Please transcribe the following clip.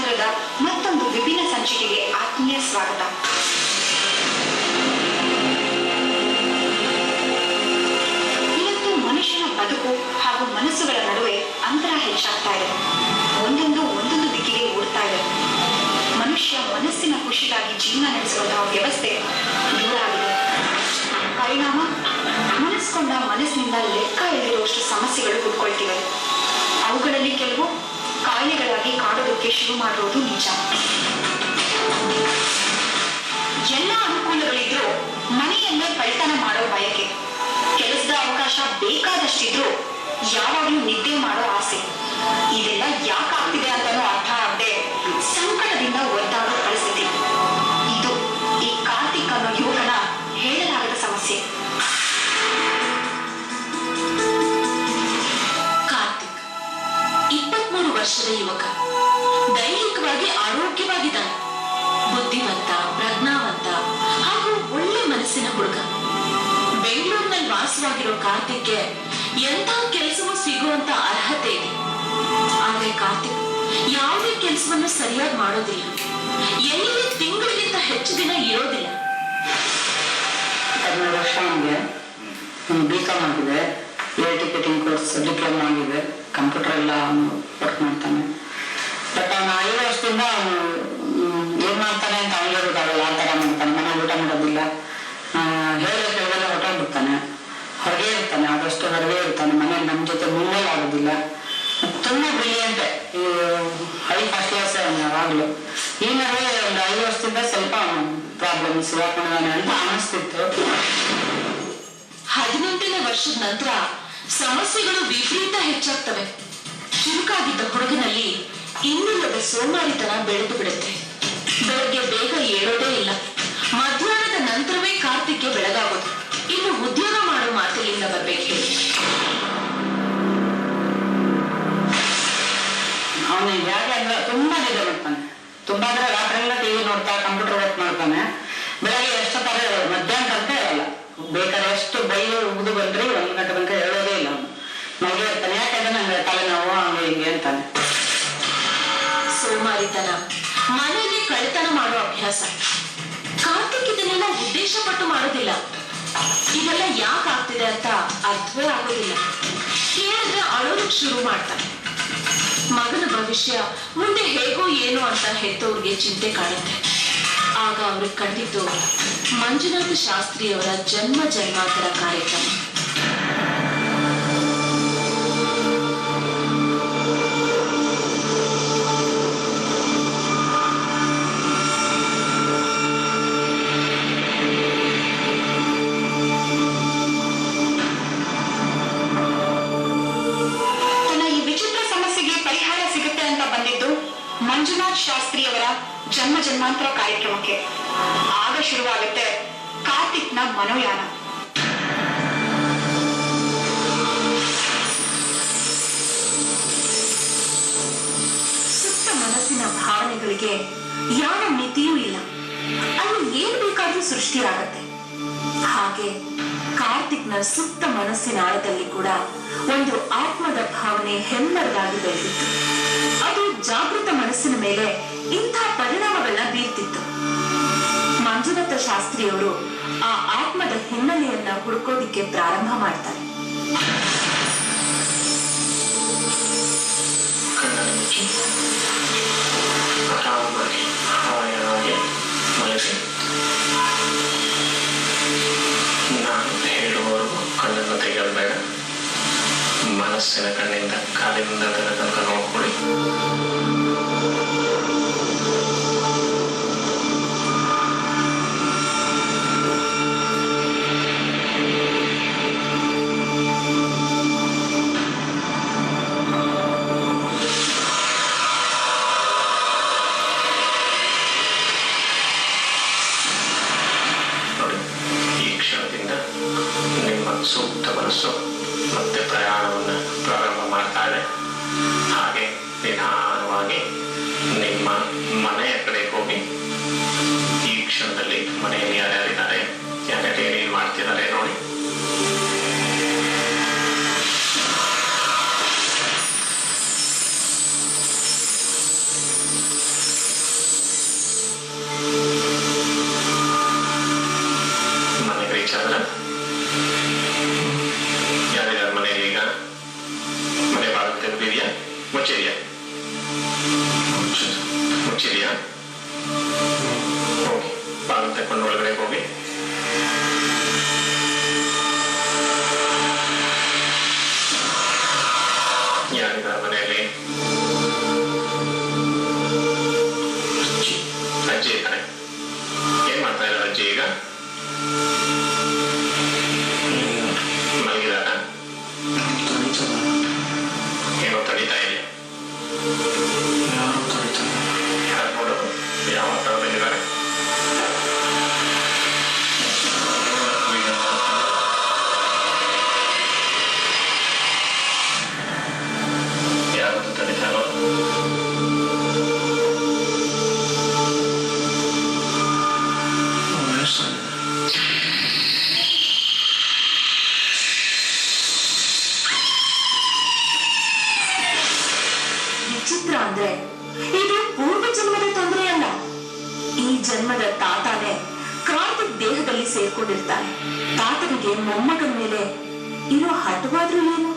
ಜನ್ಮಾಂತರದ ಮತ್ತೊಂದು ವಿಭಿನ್ನ ಸಂಚಿಕೆಗೆ ಆತ್ಮೀಯ ಸ್ವಾಗತ. ಇವತ್ತು ಮನುಷ್ಯನ ಬದುಕು ಹಾಗೂ ಮನಸ್ಸುಗಳ ನಡುವೆ ಅಂತರ ಹೆಚ್ಚಾಗ್ತಾ ಇದೆ. ಒಂದೊಂದು ದಿಕ್ಕಿಗೆ ಓಡ್ತಾ ಇದೆ. ಮನುಷ್ಯ ಮನಸ್ಸಿನ ಖುಷಿಗಾಗಿ ಜೀವನ ನಡೆಸುವಂತಹ ವ್ಯವಸ್ಥೆ ದೂರ ಆಗಿದೆ. ಪರಿಣಾಮ ಮನಸ್ಕೊಂಡ ಮನಸ್ಸಿನಿಂದ ಲೆಕ್ಕ ಇಲ್ಲಿರುವಷ್ಟು ಸಮಸ್ಯೆಗಳು ಹುಡ್ಕೊಳ್ತಿವೆ. ಅವುಗಳಲ್ಲಿ ಕೆಲವು ಕಾಯಿಲೆಗಳಾಗಿ ಕಾಡೋದಕ್ಕೆ ಶುರು ಮಾಡಿರೋದು ನಿಜ. ಎಲ್ಲ ಅನುಕೂಲಗಳಿದ್ರೂ ಮನೆಯಲ್ಲೇ ಕಳ್ತನ ಮಾಡೋ ಬಯಕೆ, ಕೆಲಸದ ಅವಕಾಶ ಬೇಕಾದಷ್ಟಿದ್ರು ಯಾವಾಗಲೂ ನಿದ್ದೆ ಮಾಡೋ ಆಸೆ, ಇದೆಲ್ಲ ಯಾಕಾಗ್ತಿದೆ ಅಂತಾನೂ ಅರ್ಥ ಆಗದೆ ಸಂಕಟದಿಂದ ಒದ್ದಾಡೋ ಪರಿಸ್ಥಿತಿ. ಇದು ಈ ಕಾರ್ತಿಕ್ ಅನ್ನೋ ಯುವಕನ ಹೇಳಲಾಗದ ಸಮಸ್ಯೆ. ಕಾರ್ತಿಕ್ 23 ವರ್ಷದ ಯುವಕ, ದೈಹಿಕವಾಗಿ ಆರೋಗ್ಯವಾಗಿದ್ದಾನೆ. ಬುದ್ಧಿವಂತ, ಪ್ರಜ್ಞಾವಂತ ಹಾಗೂ ಒಳ್ಳೆ ಮನಸ್ಸಿನ ಹುಡುಗ. ಬೆಂಗಳೂರಿನಲ್ಲಿ ವಾಸವಾಗಿರೋ ಕಾರ್ತಿಕ್ಗೆ ಎಂಥ ಕೆಲಸವೂ ಸಿಗುವಂತ ಅರ್ಹತೆ ಇದೆ. ಆದ್ರೆ ಕಾರ್ತಿಕ್ ಯಾವುದೇ ಕೆಲಸವನ್ನು ಸರಿಯಾಗಿ ಮಾಡೋದಿಲ್ಲ. ಎಲ್ಲಿ ತಿಂಗಳಿಗಿಂತ ಹೆಚ್ಚು ದಿನ ಇರೋದಿಲ್ಲ. 13 ವರ್ಷ ಅವನಿಗೆ B.Com ಆಗಿದೆ, ಟಿಕೆಟಿಂಗ್ ಕೋರ್ಸ್ ಡಿಪ್ಲೊಮಾ ಆಗಿದೆ, ಕಂಪ್ಯೂಟರ್ ಎಲ್ಲ ಅವನು ವರ್ಕ್ ಮಾಡ್ತಾನೆ. ಬಟ್ ಅವನು 5 ವರ್ಷದಿಂದ ಅವನು ಏನ್ ಮಾಡ್ತಾನೆ ಅಂತ ಅವನಿಗೆ ಗೊತ್ತಾಗಲ್ಲ. ಆ ಥರ ಮಾಡ್ತಾನೆ. ಮನೇಲಿ ಊಟ ಮಾಡೋದಿಲ್ಲ, ಹೇಳೋದೆಲ್ಲ ಹೊಟ್ಟೋಗ್ಬಿಡ್ತಾನೆ, ಹೊರಗೆ ಇರ್ತಾನೆ, ಆದಷ್ಟು ಹೊರಗೆ ಇರ್ತಾನೆ. ಮನೇಲಿ ನಮ್ಮ ಜೊತೆ ಮಿಂಗಲ್ ಆಗೋದಿಲ್ಲ. ತುಂಬಾ ಬ್ರಿಲಿಯಂಟ್, ಹೈ ಫಸ್ಟ್ ಕ್ಲಾಸ್ ಅವನು ಯಾವಾಗಲೂ. ಈ ನಡುವೆ ಒಂದು 5 ವರ್ಷದಿಂದ ಸ್ವಲ್ಪ ಅವನು ಪ್ರಾಬ್ಲಮ್ಸ್ ಸಿಗಾಕೊಂಡಿದ್ದಾನೆ ಅಂತ ಅನಿಸ್ತಿತ್ತು. 18ನೇ ವರ್ಷದ ನಂತರ ಸಮಸ್ಯೆಗಳು ವಿಪರೀತ ಹೆಚ್ಚಾಗ್ತವೆ. ಚುರುಕಾಗಿದ್ದ ಹುಡುಗನಲ್ಲಿ ಇನ್ನಿಲ್ಲದ ಸೋಮಾರಿತನ ಬೆಳೆದು ಬಿಡುತ್ತೆ. ಬೆಳಗ್ಗೆ ಬೇಗ ಏಳೋದೇ ಇಲ್ಲ. ಮಧ್ಯಾಹ್ನದ ನಂತರವೇ ಕಾರ್ತಿಕ್ಗೆ ಬೆಳಗಾಗೋದು. ಇನ್ನು ಉದ್ಯೋಗ ಮಾಡೋ ಮಾತಿನಿಂದ ಬರ್ಬೇಕು ಹೇಳಿ. ಅವನು ಹೇಗೆ ಅಂದ್ರೆ ತುಂಬಾ ನಿದ್ದೆ ಮಾಡ್ತಾನೆ. ತುಂಬಾ ಅಂದ್ರೆ ರಾತ್ರಿ ಎಲ್ಲ ಟಿವಿ ನೋಡ್ತಾ ಕಂಪ್ಯೂಟರ್ ವರ್ಕ್ ಮಾಡ್ತಾನೆ. ಬೆಳಗ್ಗೆ ಎಷ್ಟೊತ್ತಾಗ ಮಧ್ಯಾಹ್ನ ತನಕ ಇರಲ್ಲ. ಬೇಕಾದ್ರೆ ಎಷ್ಟು ಬೈಲು ಉಗಿದು ಬಂದ್ರಿ 1 ಗಂಟೆ ತನಕ ಹೇಳೋದೇ ಇಲ್ಲ. ಅವನು ಮಲ್ಗೆ ಇರ್ತಾನೆ. ಯಾಕಂದ್ರೆ ನಂಗೆ ತಲೆನೋವು ಹಂಗೆ ಹಿಂಗೆ ಅಂತಾನೆ. ಸೋಮಾರಿತನ, ಮನೆಯಲ್ಲಿ ಕಳ್ತನ ಮಾಡೋ ಅಭ್ಯಾಸ. ಕಾರ್ತಿಕ್ ಇದನ್ನೆಲ್ಲ ಉದ್ದೇಶ ಪಟ್ಟು ಮಾಡೋದಿಲ್ಲ. ಇದೆಲ್ಲ ಯಾಕೆ ಆಗ್ತಿದೆ ಅಂತ ಅರ್ಥವೇ ಆಗೋದಿಲ್ಲ. ಕೇಳಿದ್ರೆ ಅಳೋದಕ್ಕೆ ಶುರು ಮಾಡ್ತಾನೆ. ಮಗನ ಭವಿಷ್ಯ ಮುಂದೆ ಹೇಗೋ ಏನೋ ಅಂತ ಹೆತ್ತವ್ರಿಗೆ ಚಿಂತೆ ಕಾಡುತ್ತೆ. ಆಗ ಅವ್ರಿಗೆ ಕಂಡಿದ್ದು ಮಂಜುನಾಥ ಶಾಸ್ತ್ರಿಯವರ ಜನ್ಮ ಜನ್ಮಾಂತರ ಕಾರ್ಯಕ್ರಮ. ಮಂಜುನಾಥ್ ಶಾಸ್ತ್ರಿಯವರ ಜನ್ಮ ಜನ್ಮಾಂತರ ಕಾರ್ಯಕ್ರಮಕ್ಕೆ ಆಗ ಶುರುವಾಗುತ್ತೆ ಕಾರ್ತಿಕ್ನ ಮನೋಯಾನ. ಸುತ್ತ ಮನಸ್ಸಿನ ಭಾವನೆಗಳಿಗೆ ಯಾವ ಮಿತಿಯೂ ಇಲ್ಲ. ಅಲ್ಲಿ ಏನ್ ಬೇಕಾದ್ರೂ ಸೃಷ್ಟಿಯಾಗತ್ತೆ. ಹಾಗೆ ಕಾರ್ತಿಕ್ನ ಸುತ್ತ ಮನಸ್ಸಿನ ಆಳದಲ್ಲಿ ಕೂಡ ಒಂದು ಆತ್ಮದ ಭಾವನೆ ಹೆಮ್ಮರವಾಗಿ ಬೆಳೆದಿತ್ತು. ಅದು ಜಾಗೃತ ಮನಸ್ಸಿನ ಮೇಲೆ ಇಂಥ ಪರಿಣಾಮಗಳನ್ನ ಬೀರ್ತಿತ್ತು. ಮಂಜುನಾಥ ಶಾಸ್ತ್ರಿಯವರು ಆ ಆತ್ಮದ ಹಿನ್ನೆಲೆಯನ್ನ ಹುಡುಕೋದಿಕ್ಕೆ ಪ್ರಾರಂಭ ಮಾಡ್ತಾರೆ. ನಾನು ಹೇಳುವವರೆಗೂ ಕಣ್ಣನ್ನು ತೆಗೆಯಲು ಬೇಡ. ಮನಸ್ಸಿನ ಕಣ್ಣಿಂದ ಕಾಲಿನಿಂದ ತನಕ ನೋಡ್ಕೊಳ್ಳಿ. ಸೂಕ್ತ ಮನಸ್ಸು ಮತ್ತೆ ಪ್ರಯಾಣವನ್ನು ಪ್ರಾರಂಭ ಮಾಡ್ತಾಳೆ. ಹಾಗೆ ನಿಧಾನ ಮುಚ್ಚಿದೆಯಾ? ಮುಚ್ಚಿದೆಯಾ? ಹೋಗಿ ಬಾಗಿಲು ತಕೊಂಡು ಒಳಗಡೆ ಹೋಗಿ. ಯಾರಿದ್ದಾರೆ ಮನೆಯಲ್ಲಿ? ಅಜ್ಜಿ ಇದ್ದಾರೆ. ಏನ್ ಮಾಡ್ತಾ ಇದ್ದಾರೆ ಅಜ್ಜಿ ಈಗ? ಮಲಗಿದಾರ? ಏನೋ ತಡೀತಾ ಇದೆಯಾ? ಯಾರು ನೋಡೋದು? ಯಾವ ಸ್ಥಳದಲ್ಲಿದ್ದಾರೆ? ಯಾರು ತಡೀತಾರೋ? ವಿಚಿತ್ರ ಅಂದ್ರೆ ಇದು ಪೂರ್ವ ಜನ್ಮದ ತೊಂದರೆ ಅಲ್ಲ. ಈ ಜನ್ಮದ ತಾತನೇ ಕಾರ್ತಿಕ್ ದೇಹದಲ್ಲಿ ಸೇರ್ಕೊಂಡಿರ್ತಾನೆ. ತಾತನಿಗೆ ಮೊಮ್ಮಗನ ಮೇಲೆ ಇರೋ ಹಠವಾದ್ರೂ ಏನು?